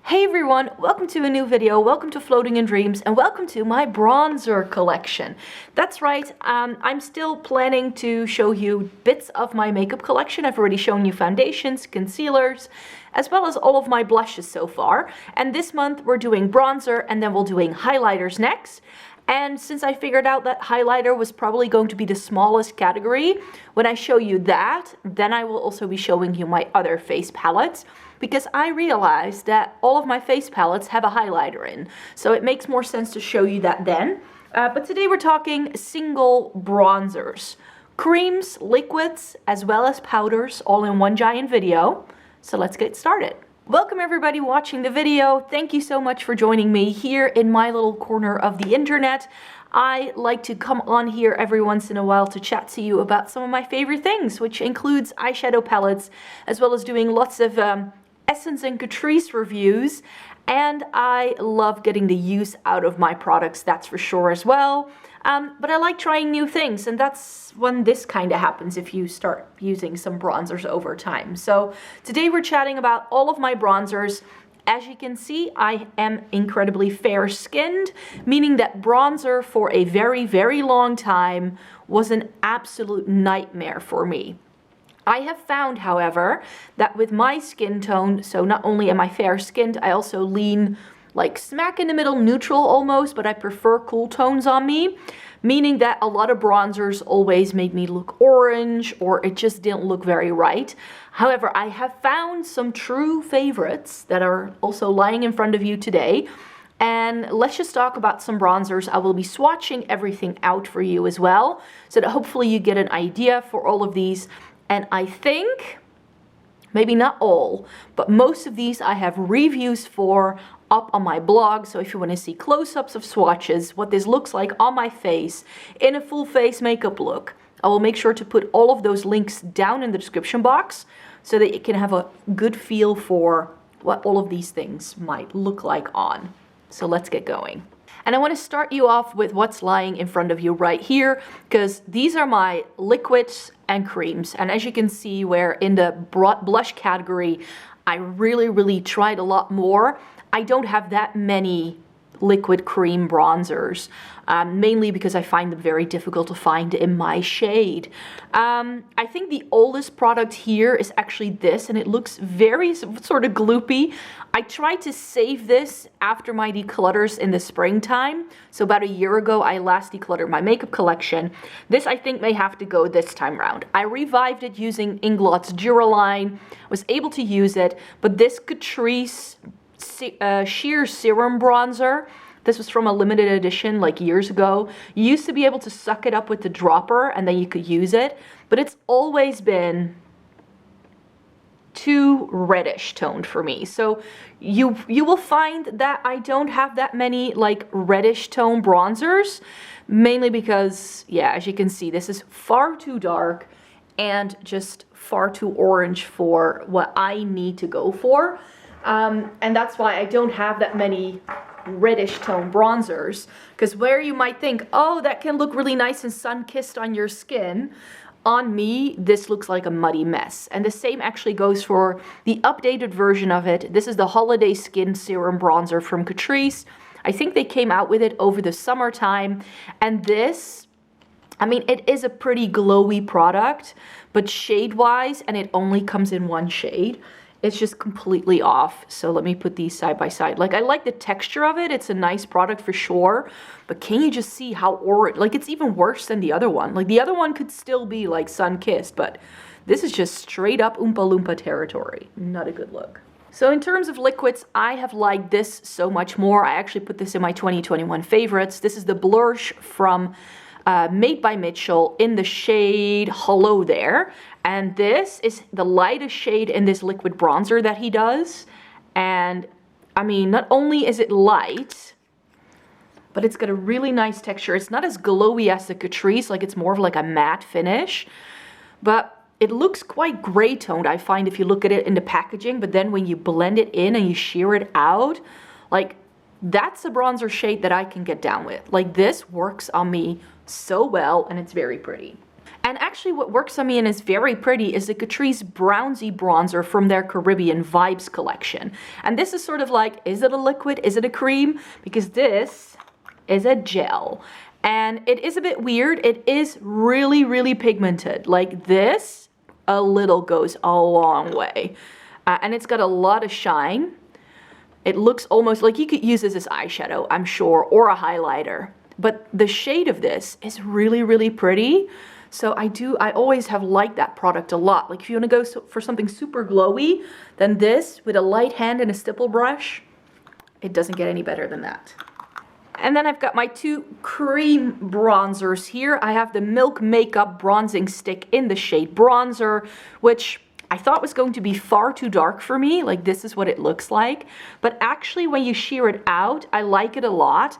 Hey everyone, welcome to a new video, welcome to Floating in Dreams, and welcome to my bronzer collection. That's right, I'm still planning to show you bits of my makeup collection. I've already shown you foundations, concealers, as well as all of my blushes so far. And this month we're doing bronzer, and then we'll doing highlighters next. And since I figured out that highlighter was probably going to be the smallest category, when I show you that, then I will also be showing you my other face palettes, because I realized that all of my face palettes have a highlighter in. So it makes more sense to show you that then. But today we're talking single bronzers. Creams, liquids, as well as powders, all in one giant video. So let's get started. Welcome everybody watching the video. Thank you so much for joining me here in my little corner of the internet. I like to come on here every once in a while to chat to you about some of my favorite things, which includes eyeshadow palettes, as well as doing lots of Essence and Catrice reviews. And I love getting the use out of my products, that's for sure as well. But I like trying new things, and that's when this kind of happens if you start using some bronzers over time. So today we're chatting about all of my bronzers. As you can see, I am incredibly fair-skinned, meaning that bronzer for a very, very long time was an absolute nightmare for me. I have found, however, that with my skin tone, so not only am I fair-skinned, I also lean like smack in the middle, neutral almost, but I prefer cool tones on me, meaning that a lot of bronzers always made me look orange, or it just didn't look very right. However, I have found some true favorites that are also lying in front of you today. And let's just talk about some bronzers. I will be swatching everything out for you as well, so that hopefully you get an idea for all of these. And I think, maybe not all, but most of these I have reviews for up on my blog. So if you want to see close-ups of swatches, what this looks like on my face in a full face makeup look, I will make sure to put all of those links down in the description box so that you can have a good feel for what all of these things might look like on. So let's get going. And I want to start you off with what's lying in front of you right here, because these are my liquids and creams. And as you can see, where in the blush category, I really tried a lot more. I don't have that many liquid cream bronzers, mainly because I find them very difficult to find in my shade. I think the oldest product here is actually this, and it looks very sort of gloopy. I tried to save this after my declutters in the springtime. So about a year ago, I last decluttered my makeup collection. This I think may have to go this time around. I revived it using Inglott's Duraline, was able to use it, but this Catrice Sheer Serum bronzer, this was from a limited edition like years ago. You used to be able to suck it up with the dropper and then you could use it, but it's always been too reddish toned for me. So you will find that I don't have that many like reddish tone bronzers, mainly because, yeah, as you can see, this is far too dark and just far too orange for what I need to go for. And that's why I don't have that many reddish tone bronzers, because where you might think, oh, that can look really nice and sun-kissed on your skin, on me, this looks like a muddy mess. And the same actually goes for the updated version of it. This is the Holiday Serum bronzer from Catrice. I think they came out with it over the summertime. And this, I mean, it is a pretty glowy product, but shade-wise, and it only comes in one shade, it's just completely off. So let me put these side by side. Like, I like the texture of it. It's a nice product for sure. But can you just see how orange, like it's even worse than the other one. Like the other one could still be like sun-kissed, but this is just straight up Oompa Loompa territory. Not a good look. So in terms of liquids, I have liked this so much more. I actually put this in my 2021 favorites. This is the Blursh from Made by Mitchell in the shade Hollo there. And this is the lightest shade in this liquid bronzer that he does. And I mean, not only is it light, but it's got a really nice texture. It's not as glowy as the Catrice, like it's more of like a matte finish. But it looks quite gray toned, I find, if you look at it in the packaging. But then when you blend it in and you sheer it out, like that's a bronzer shade that I can get down with. Like this works on me so well, and it's very pretty. And actually what works on me and is very pretty is the Catrice Bouncy bronzer from their Caribbean Vibes collection. And this is sort of like, is it a liquid? Is it a cream? Because this is a gel. And it is a bit weird. It is really, really pigmented. Like this, a little goes a long way. And it's got a lot of shine. It looks almost like you could use this as eyeshadow, I'm sure, or a highlighter. But the shade of this is really, really pretty. So I always have liked that product a lot. Like if you want to go for something super glowy, then this with a light hand and a stipple brush, it doesn't get any better than that. And then I've got my two cream bronzers here. I have the Milk Makeup Bronzing Stick in the shade Bronzer, which I thought was going to be far too dark for me. Like this is what it looks like. But actually when you sheer it out, I like it a lot.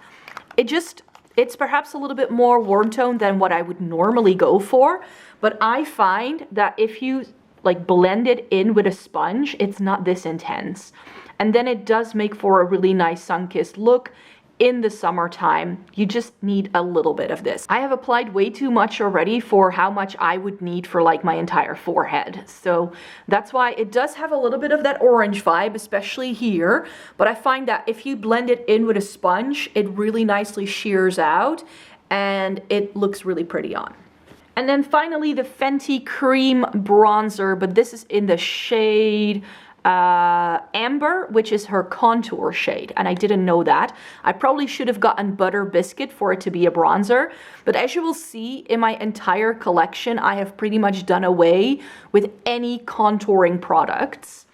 It's perhaps a little bit more warm tone than what I would normally go for. But I find that if you like blend it in with a sponge, it's not this intense. And then it does make for a really nice sun-kissed look. In the summertime, you just need a little bit of this. I have applied way too much already for how much I would need for like my entire forehead. So that's why it does have a little bit of that orange vibe, especially here. But I find that if you blend it in with a sponge, it really nicely sheers out and it looks really pretty on. And then finally the Fenty Cream Bronzer, but this is in the shade Amber, which is her contour shade, and I didn't know that. I probably should have gotten Butter Biscuit for it to be a bronzer, but as you will see in my entire collection, I have pretty much done away with any contouring products.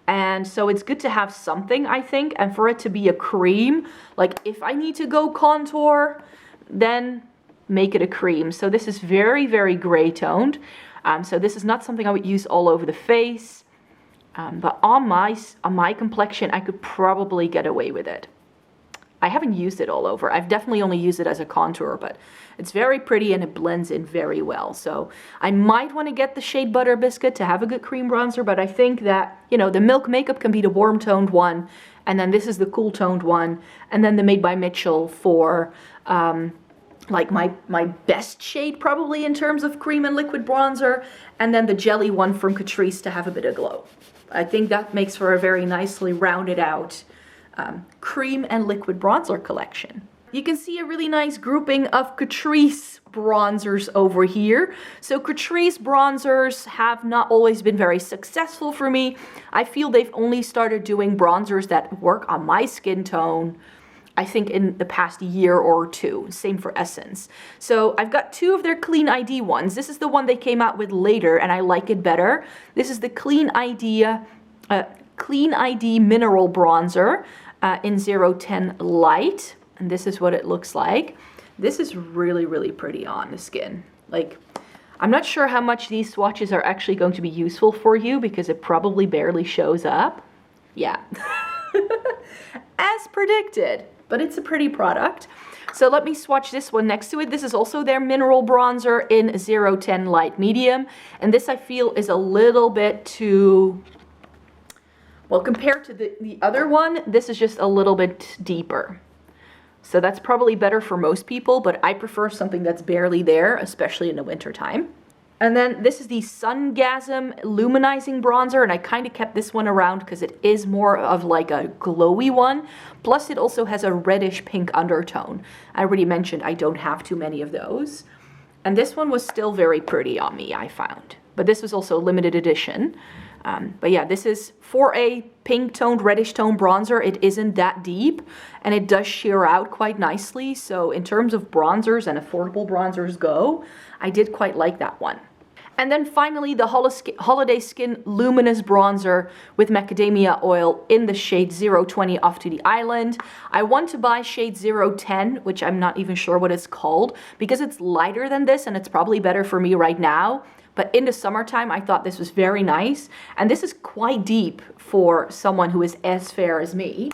And so it's good to have something, I think, and for it to be a cream, like if I need to go contour, then make it a cream. So this is very, very gray toned. So this is not something I would use all over the face. But on my complexion, I could probably get away with it. I haven't used it all over. I've definitely only used it as a contour, but it's very pretty and it blends in very well. So I might want to get the shade Butter Biscuit to have a good cream bronzer, but I think that, you know, the Milk Makeup can be the warm toned one, and then this is the cool toned one, and then the Made by Mitchell for like my best shade probably in terms of cream and liquid bronzer, and then the jelly one from Catrice to have a bit of glow. I think that makes for a very nicely rounded out cream and liquid bronzer collection. You can see a really nice grouping of Catrice bronzers over here. So Catrice bronzers have not always been very successful for me. I feel they've only started doing bronzers that work on my skin tone, I think, in the past year or two. Same for Essence. So I've got two of their Clean ID ones. This is the one they came out with later and I like it better. This is the Clean ID Mineral Bronzer in 010 Light. And this is what it looks like. This is really, really pretty on the skin. Like, I'm not sure how much these swatches are actually going to be useful for you because it probably barely shows up. Yeah. As predicted. But it's a pretty product. So let me swatch this one next to it. This is also their mineral bronzer in 010 Light Medium. And this I feel is a little bit too, well, compared to the other one, this is just a little bit deeper. So that's probably better for most people, but I prefer something that's barely there, especially in the winter time. And then this is the Sungasm Luminizing Bronzer, and I kind of kept this one around because it is more of like a glowy one. Plus it also has a reddish pink undertone. I already mentioned I don't have too many of those. And this one was still very pretty on me, I found. But this was also a limited edition. But yeah, this is for a pink toned, reddish toned bronzer. It isn't that deep and it does sheer out quite nicely. So in terms of bronzers and affordable bronzers go, I did quite like that one. And then finally the Holiday Skin Luminous Bronzer with macadamia oil in the shade 020 Off to the Island. I want to buy shade 010, which I'm not even sure what it's called, because it's lighter than this and it's probably better for me right now. But in the summertime, I thought this was very nice. And this is quite deep for someone who is as fair as me.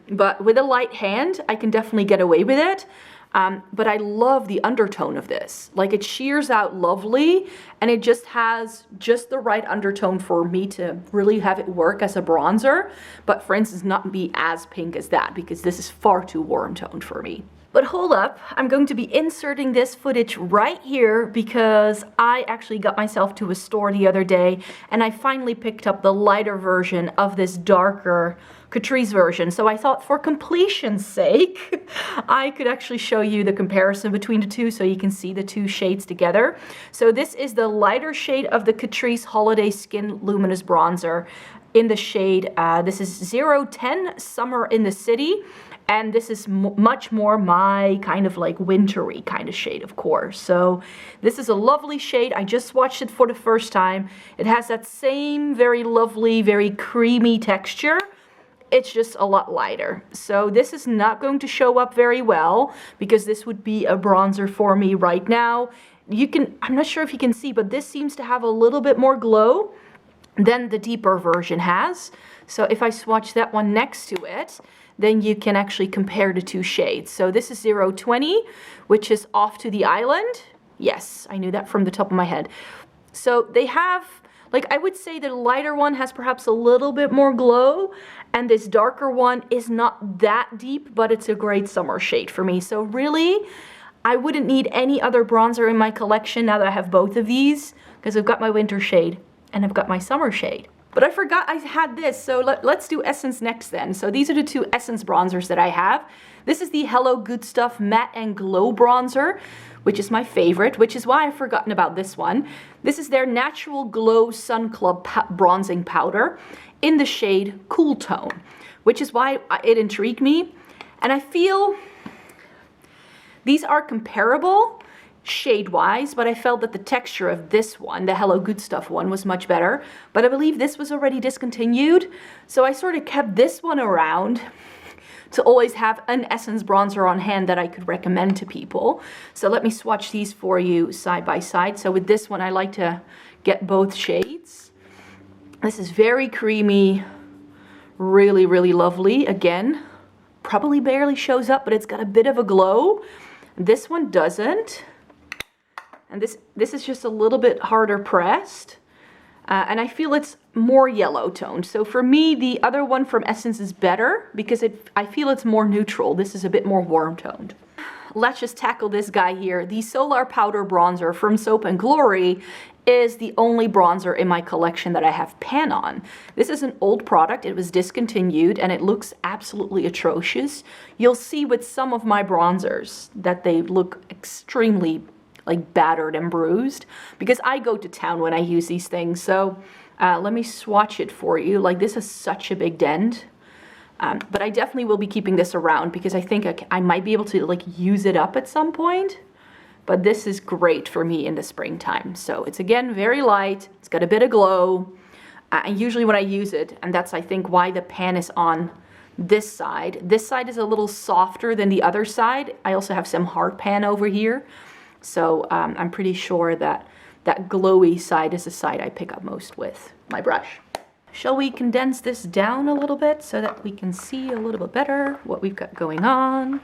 But with a light hand, I can definitely get away with it. But I love the undertone of this. Like, it sheers out lovely and it just has just the right undertone for me to really have it work as a bronzer. But for instance, not be as pink as that because this is far too warm toned for me. But hold up, I'm going to be inserting this footage right here because I actually got myself to a store the other day and I finally picked up the lighter version of this darker Catrice version. So I thought for completion's sake, I could actually show you the comparison between the two so you can see the two shades together. So this is the lighter shade of the Catrice Holiday Skin Luminous Bronzer in the shade, this is 010 Summer in the City. And this is much more my kind of like wintry kind of shade, of course. So this is a lovely shade. I just swatched it for the first time. It has that same very lovely, very creamy texture. It's just a lot lighter. So this is not going to show up very well because this would be a bronzer for me right now. I'm not sure if you can see, but this seems to have a little bit more glow than the deeper version has. So if I swatch that one next to it, then you can actually compare the two shades. So this is 020, which is Off to the Island. Yes, I knew that from the top of my head. So they have, like, I would say the lighter one has perhaps a little bit more glow, and this darker one is not that deep, but it's a great summer shade for me. So really, I wouldn't need any other bronzer in my collection now that I have both of these, because I've got my winter shade and I've got my summer shade. But I forgot I had this, so let's do Essence next then. So these are the two Essence bronzers that I have. This is the Hello Good Stuff Matte and Glow Bronzer, which is my favorite, which is why I've forgotten about this one. This is their Natural Glow Sun Club Bronzing Powder in the shade Cool Tone, which is why it intrigued me. And I feel these are comparable shade-wise, but I felt that the texture of this one, the Hello Good Stuff one, was much better. But I believe this was already discontinued, so I sort of kept this one around to always have an Essence bronzer on hand that I could recommend to people. So let me swatch these for you side by side. So with this one, I like to get both shades. This is very creamy, really, really lovely. Again, probably barely shows up, but it's got a bit of a glow. This one doesn't. And this is just a little bit harder pressed. And I feel it's more yellow toned. So for me, the other one from Essence is better because I feel it's more neutral. This is a bit more warm toned. Let's just tackle this guy here. The Solar Powder Bronzer from Soap & Glory is the only bronzer in my collection that I have pan on. This is an old product. It was discontinued and it looks absolutely atrocious. You'll see with some of my bronzers that they look extremely like battered and bruised because I go to town when I use these things. So let me swatch it for you. Like, this is such a big dent. But I definitely will be keeping this around because I think I might be able to like use it up at some point. But this is great for me in the springtime. So it's, again, very light. It's got a bit of glow. And usually when I use it, and that's I think why the pan is on this side. This side is a little softer than the other side. I also have some hard pan over here. So I'm pretty sure that that glowy side is the side I pick up most with my brush. Shall we condense this down a little bit so that we can see a little bit better what we've got going on?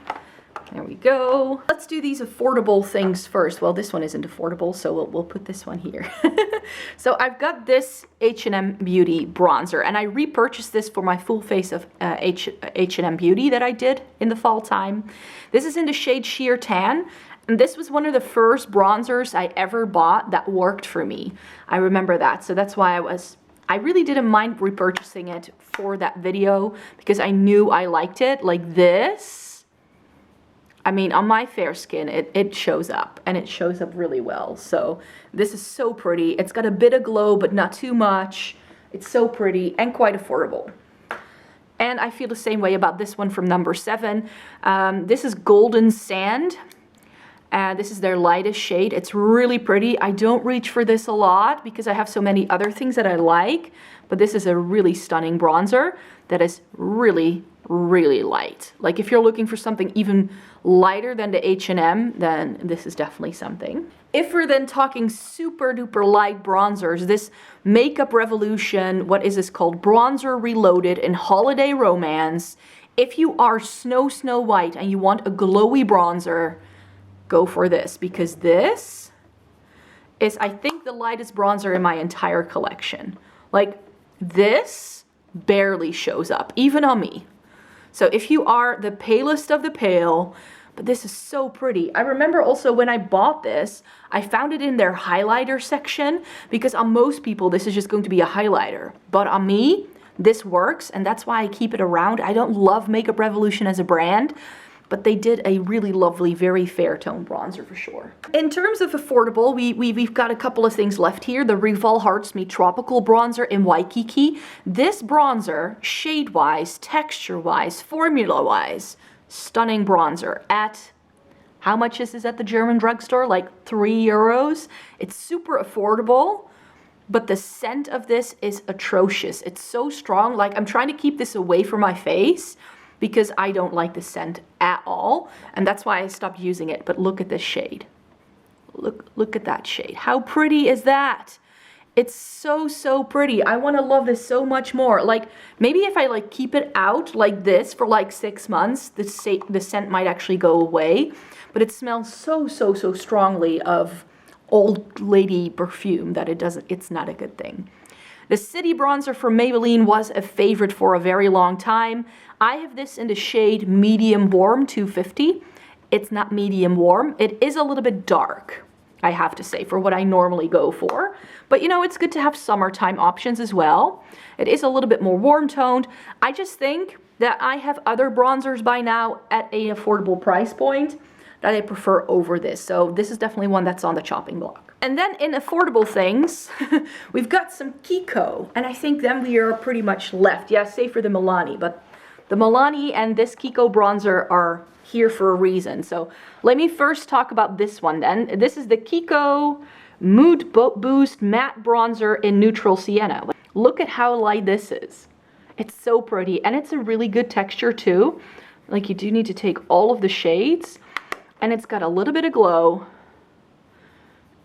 There we go. Let's do these affordable things first. Well, this one isn't affordable, so we'll put this one here. So I've got this H&M Beauty bronzer, and I repurchased this for my full face of H&M Beauty that I did in the fall time. This is in the shade Sheer Tan. And this was one of the first bronzers I ever bought that worked for me. I remember that. So that's why I really didn't mind repurchasing it for that video because I knew I liked it. Like this, I mean, on my fair skin, it shows up and it shows up really well. So this is so pretty. It's got a bit of glow, but not too much. It's so pretty and quite affordable. And I feel the same way about this one from number 7. This is Golden Sand. This is their lightest shade. It's really pretty. I don't reach for this a lot because I have so many other things that I like, but this is a really stunning bronzer that is really, really light. Like, if you're looking for something even lighter than the H&M, then this is definitely something. If we're then talking super duper light bronzers, this Makeup Revolution, what is this called? Bronzer Reloaded in Holiday Romance. If you are Snow White and you want a glowy bronzer, go for this, because this is, I think, the lightest bronzer in my entire collection. Like, this barely shows up, even on me. So if you are the palest of the pale, But this is so pretty. I remember also when I bought this, I found it in their highlighter section, because on most people, this is just going to be a highlighter. But on me, this works, and that's why I keep it around. I don't love Makeup Revolution as a brand, but they did a really lovely, very fair tone bronzer for sure. In terms of affordable, we've got a couple of things left here. The Rival Hearts Me Tropical Bronzer in Waikiki. This bronzer, shade-wise, texture-wise, formula-wise, stunning bronzer at, how much is this at the German drugstore? Like €3. It's super affordable, but the scent of this is atrocious. It's so strong. Like, I'm trying to keep this away from my face because I don't like the scent at all, and that's why I stopped using it. But look at this shade. Look at that shade. How pretty is that? It's so, so pretty. I want to love this so much more. Like, maybe if I like keep it out like this for like 6 months, the scent might actually go away. But it smells so, so, so strongly of old lady perfume that it's not a good thing. The City Bronzer from Maybelline was a favorite for a very long time. I have this in the shade Medium Warm 250. It's not medium warm. It is a little bit dark, I have to say, for what I normally go for. But you know, it's good to have summertime options as well. It is a little bit more warm toned. I just think that I have other bronzers by now at an affordable price point that I prefer over this. So this is definitely one that's on the chopping block. And then in affordable things, we've got some Kiko. And I think then we are pretty much left. Yeah, save for the Milani. But the Milani and this Kiko bronzer are here for a reason. So let me first talk about this one then. This is the Kiko Mood Boost Matte Bronzer in Neutral Sienna. Look at how light this is. It's so pretty, and it's a really good texture too. Like, you do need to take all of the shades, and it's got a little bit of glow,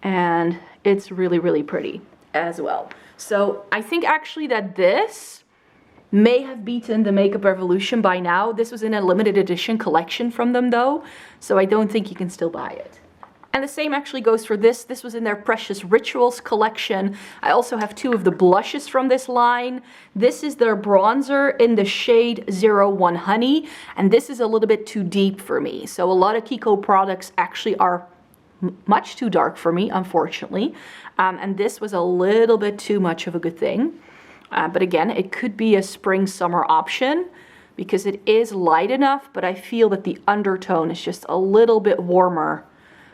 and it's really, really pretty as well. So I think actually that this may have beaten the Makeup Revolution by now. This was in a limited edition collection from them though, so I don't think you can still buy it. And the same actually goes for this. This was in their Precious Rituals collection. I also have 2 of the blushes from this line. This is their bronzer in the shade 01 Honey, and this is a little bit too deep for me. So a lot of Kiko products actually are much too dark for me, unfortunately. And this was a little bit too much of a good thing. But again, it could be a spring-summer option because it is light enough, but I feel that the undertone is just a little bit warmer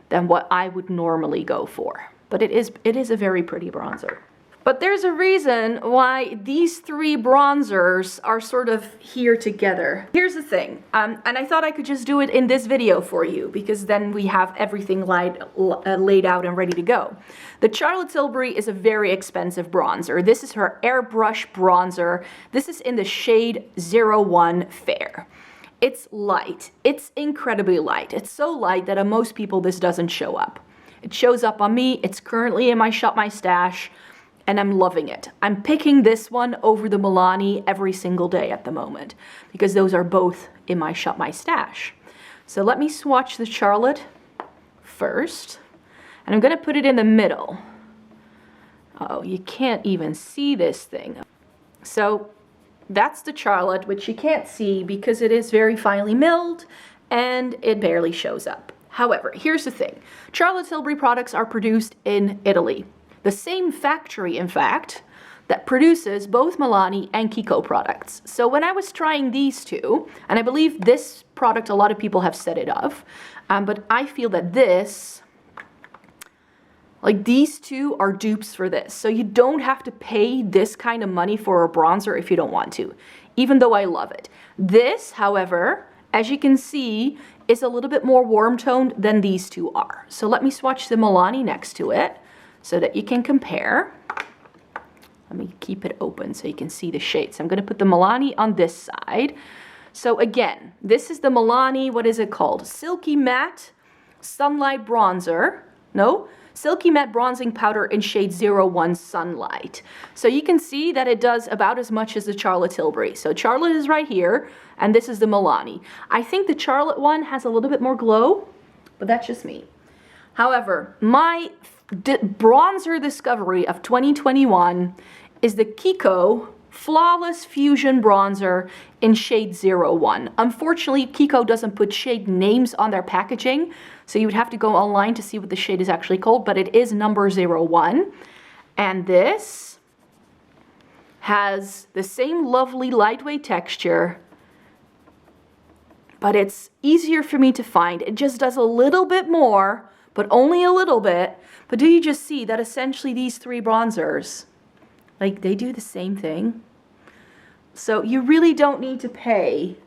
than what I would normally go for. But it is a very pretty bronzer. But there's a reason why these 3 bronzers are sort of here together. Here's the thing, and I thought I could just do it in this video for you, because then we have everything laid out and ready to go. The Charlotte Tilbury is a very expensive bronzer. This is her Airbrush bronzer. This is in the shade 01 Fair. It's light. It's incredibly light. It's so light that on most people this doesn't show up. It shows up on me. It's currently in my Shop My Stash, and I'm loving it. I'm picking this one over the Milani every single day at the moment, because those are both in my Shop My Stash. So let me swatch the Charlotte first, and I'm gonna put it in the middle. Oh, you can't even see this thing. So that's the Charlotte, which you can't see because it is very finely milled and it barely shows up. However, here's the thing. Charlotte Tilbury products are produced in Italy. The same factory, in fact, that produces both Milani and Kiko products. So when I was trying these 2, and I believe this product a lot of people have said it of, but I feel that this, like, these 2 are dupes for this. So you don't have to pay this kind of money for a bronzer if you don't want to, even though I love it. This, however, as you can see, is a little bit more warm toned than these 2 are. So let me swatch the Milani next to it so that you can compare. Let me keep it open so you can see the shades. I'm going to put the Milani on this side. So again, this is the Milani, what is it called? Silky Matte Sunlight Bronzer. No? Silky Matte Bronzing Powder in shade 01 Sunlight. So you can see that it does about as much as the Charlotte Tilbury. So Charlotte is right here, and this is the Milani. I think the Charlotte one has a little bit more glow, but that's just me. However, my bronzer discovery of 2021 is the Kiko Flawless Fusion Bronzer in shade 01. Unfortunately, Kiko doesn't put shade names on their packaging, so you would have to go online to see what the shade is actually called, but it is number 01. And this has the same lovely lightweight texture, but it's easier for me to find. It just does a little bit more, but only a little bit. But do you just see that essentially these three bronzers, like, they do the same thing? So you really don't need to pay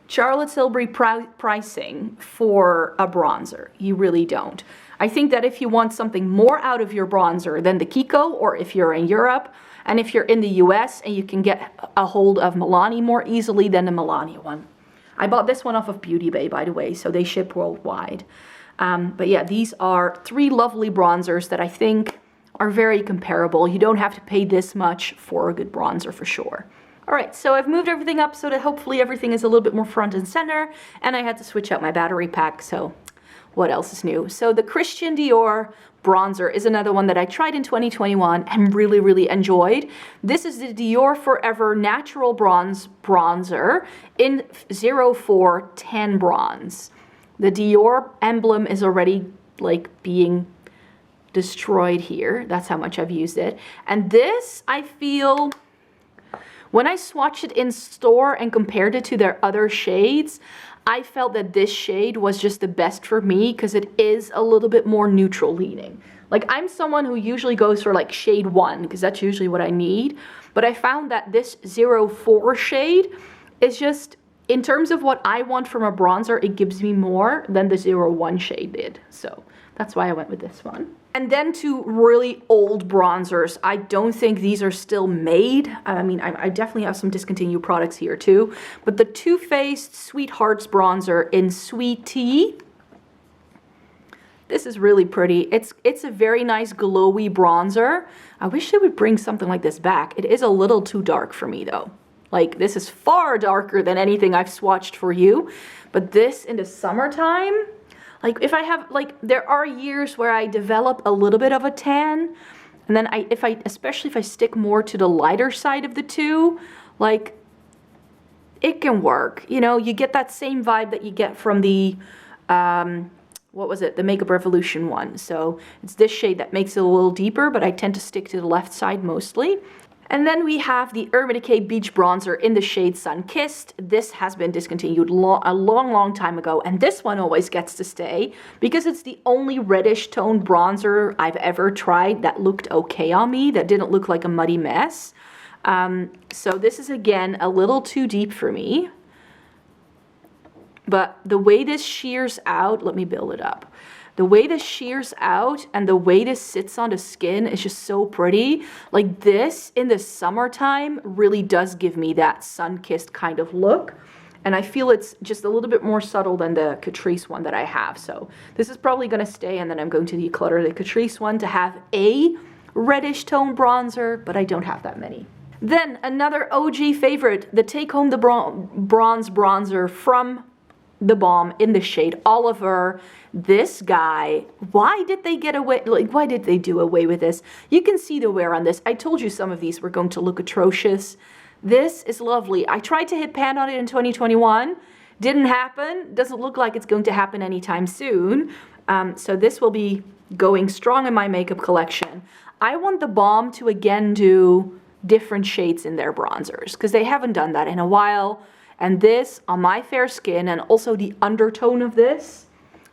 Charlotte Tilbury pricing for a bronzer. You really don't. I think that if you want something more out of your bronzer than the Kiko, or if you're in Europe, and if you're in the US and you can get a hold of Milani more easily than the Milani one. I bought this one off of Beauty Bay, by the way, so they ship worldwide. But yeah, these are three lovely bronzers that I think are very comparable. You don't have to pay this much for a good bronzer for sure. All right, so I've moved everything up so that hopefully everything is a little bit more front and center, and I had to switch out my battery pack, so what else is new? So the Christian Dior bronzer is another one that I tried in 2021 and really, really enjoyed. This is the Dior Forever Natural Bronze Bronzer in 0410 Bronze. The Dior emblem is already like being destroyed here. That's how much I've used it. And this, I feel, when I swatched it in store and compared it to their other shades, I felt that this shade was just the best for me because it is a little bit more neutral leaning. Like, I'm someone who usually goes for like shade 1 because that's usually what I need. But I found that this 04 shade is just, in terms of what I want from a bronzer, it gives me more than the 01 shade did. So that's why I went with this one. And then two really old bronzers. I don't think these are still made. I mean, I definitely have some discontinued products here too. But the Too Faced Sweethearts bronzer in Sweet Tea. This is really pretty. It's a very nice glowy bronzer. I wish they would bring something like this back. It is a little too dark for me though. Like, this is far darker than anything I've swatched for you. But this in the summertime, like, if I have, like, there are years where I develop a little bit of a tan, and then especially if I stick more to the lighter side of the two, like, it can work. You know, you get that same vibe that you get from the, what was it? The Makeup Revolution one. So it's this shade that makes it a little deeper, but I tend to stick to the left side mostly. And then we have the Urban Decay Beach Bronzer in the shade Sun Kissed. This has been discontinued a long time ago, and this one always gets to stay because it's the only reddish toned bronzer I've ever tried that looked okay on me, that didn't look like a muddy mess. So this is, again, a little too deep for me. But the way this shears out, let me build it up. The way this shears out and the way this sits on the skin is just so pretty. Like, this in the summertime really does give me that sun-kissed kind of look. And I feel it's just a little bit more subtle than the Catrice one that I have. So this is probably going to stay, and then I'm going to declutter the Catrice one to have a reddish tone bronzer, but I don't have that many. Then another OG favorite, the Take Home the Bronze bronzer from The Balm in the shade Oliver. This guy, why did they get away, like, why did they do away with this? You can see the wear on this. I told you some of these were going to look atrocious. This is lovely. I tried to hit pan on it in 2021. Didn't happen. Doesn't look like it's going to happen anytime soon. So this will be going strong in my makeup collection. I want The Balm to again do different shades in their bronzers because they haven't done that in a while. And this, on my fair skin, and also the undertone of this,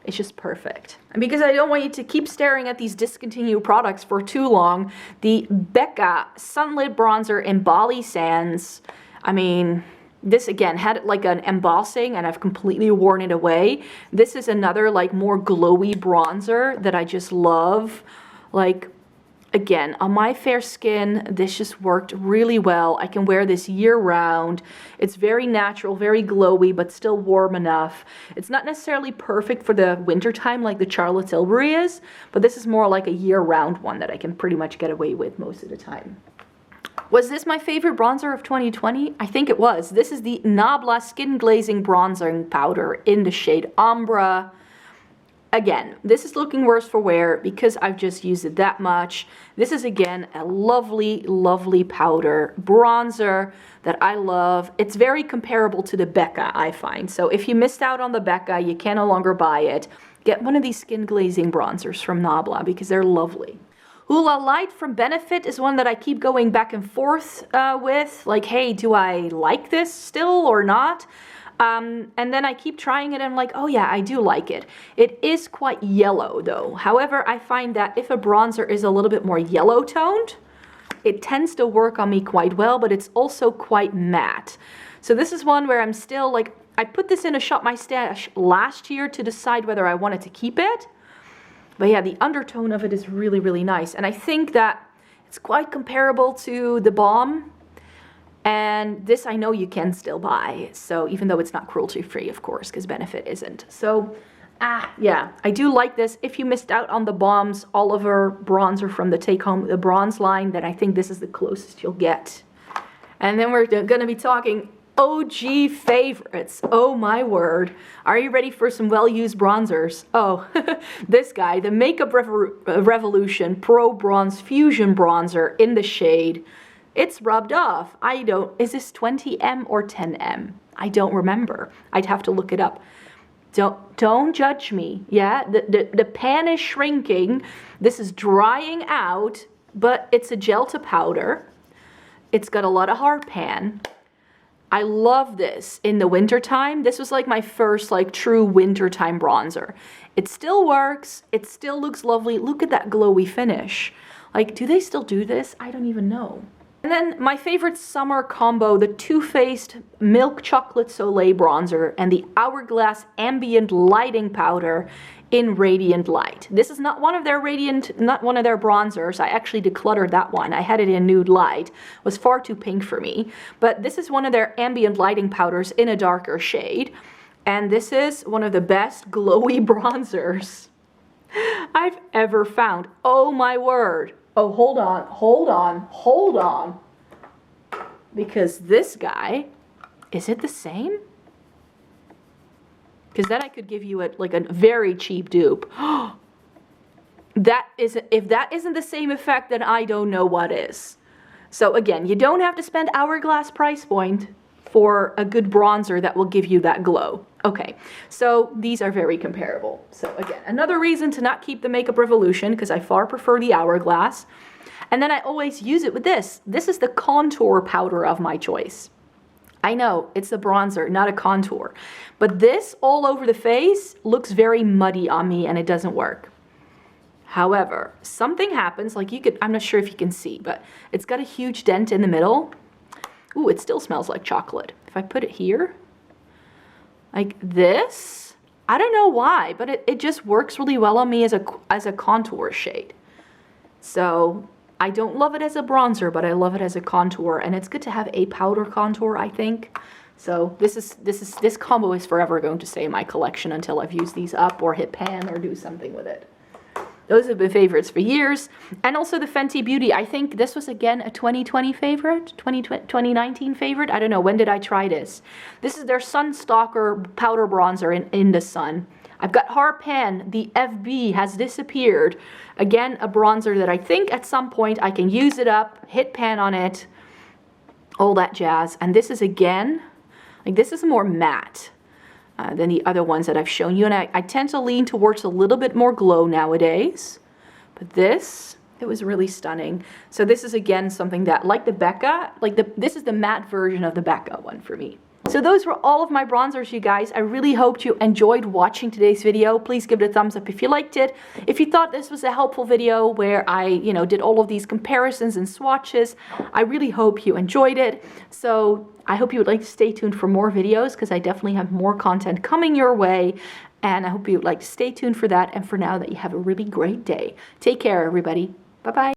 it's just perfect. And because I don't want you to keep staring at these discontinued products for too long, the Becca Sunlit Bronzer in Bali Sands, I mean, this again had like an embossing and I've completely worn it away. This is another like more glowy bronzer that I just love. Like, again, on my fair skin, this just worked really well. I can wear this year round. It's very natural, very glowy, but still warm enough. It's not necessarily perfect for the winter time like the Charlotte Tilbury is, but this is more like a year round one that I can pretty much get away with most of the time. Was this my favorite bronzer of 2020? I think it was. This is the Nabla Skin Glazing Bronzing Powder in the shade Ombre. Again, this is looking worse for wear because I've just used it that much. This is again a lovely, lovely powder bronzer that I love. It's very comparable to the Becca, I find. So if you missed out on the Becca, you can no longer buy it. Get one of these skin glazing bronzers from Nabla because they're lovely. Hoola Light from Benefit is one that I keep going back and forth with. Like, hey, do I like this still or not? And then I keep trying it and I'm like, oh yeah, I do like it. It is quite yellow though. However, I find that if a bronzer is a little bit more yellow toned, it tends to work on me quite well, but it's also quite matte. So this is one where I'm still like, I put this in a Shop My Stash last year to decide whether I wanted to keep it. But yeah, the undertone of it is really, really nice. And I think that it's quite comparable to the Balm. And this I know you can still buy, so even though it's not cruelty free, of course, because Benefit isn't. So, yeah, I do like this. If you missed out on the Balm's Oliver bronzer from the Take Home the Bronze line, then I think this is the closest you'll get. And then we're going to be talking OG favorites. Oh my word. Are you ready for some well-used bronzers? Oh, this guy, the Makeup Revolution Pro Bronze Fusion Bronzer in the shade. It's rubbed off. Is this 20M or 10M? I don't remember. I'd have to look it up. Don't judge me. Yeah, the pan is shrinking. This is drying out, but it's a gel to powder. It's got a lot of hard pan. I love this in the wintertime. This was like my first like true wintertime bronzer. It still works. It still looks lovely. Look at that glowy finish. Like, do they still do this? I don't even know. And then my favorite summer combo, the Too Faced Milk Chocolate Soleil Bronzer and the Hourglass Ambient Lighting Powder in Radiant Light. This is not one of their bronzers. I actually decluttered that one. I had it in Nude Light. It was far too pink for me. But this is one of their ambient lighting powders in a darker shade. And this is one of the best glowy bronzers I've ever found. Oh my word. Oh, hold on. Because this guy, is it the same? Because then I could give you like a very cheap dupe. If that isn't the same effect, then I don't know what is. So again, you don't have to spend Hourglass price point for a good bronzer that will give you that glow. Okay, so these are very comparable. So again, another reason to not keep the Makeup Revolution, because I far prefer the Hourglass. And then I always use it with this. This is the contour powder of my choice. I know, it's a bronzer, not a contour. But this all over the face looks very muddy on me and it doesn't work. However, something happens, like I'm not sure if you can see, but it's got a huge dent in the middle. Ooh, it still smells like chocolate. If I put it here, like this, I don't know why, but it just works really well on me as a contour shade. So I don't love it as a bronzer, but I love it as a contour, and it's good to have a powder contour, I think. So this combo is forever going to stay in my collection until I've used these up or hit pan or do something with it. Those have been favorites for years. And also the Fenty Beauty. I think this was again a 2020 favorite, 2019 favorite. I don't know, when did I try this? This is their Sunstalker powder bronzer in the sun. I've got hard pan. The FB has disappeared. Again, a bronzer that I think at some point I can use it up, hit pan on it, all that jazz. And this is again, like this is more matte than the other ones that I've shown you. And I tend to lean towards a little bit more glow nowadays. But this, it was really stunning. So this is again something that, like the Becca, this is the matte version of the Becca one for me. So those were all of my bronzers, you guys. I really hoped you enjoyed watching today's video. Please give it a thumbs up if you liked it. If you thought this was a helpful video where I, did all of these comparisons and swatches, I really hope you enjoyed it. So I hope you would like to stay tuned for more videos because I definitely have more content coming your way. And I hope you would like to stay tuned for that. And for now, that you have a really great day. Take care, everybody. Bye-bye.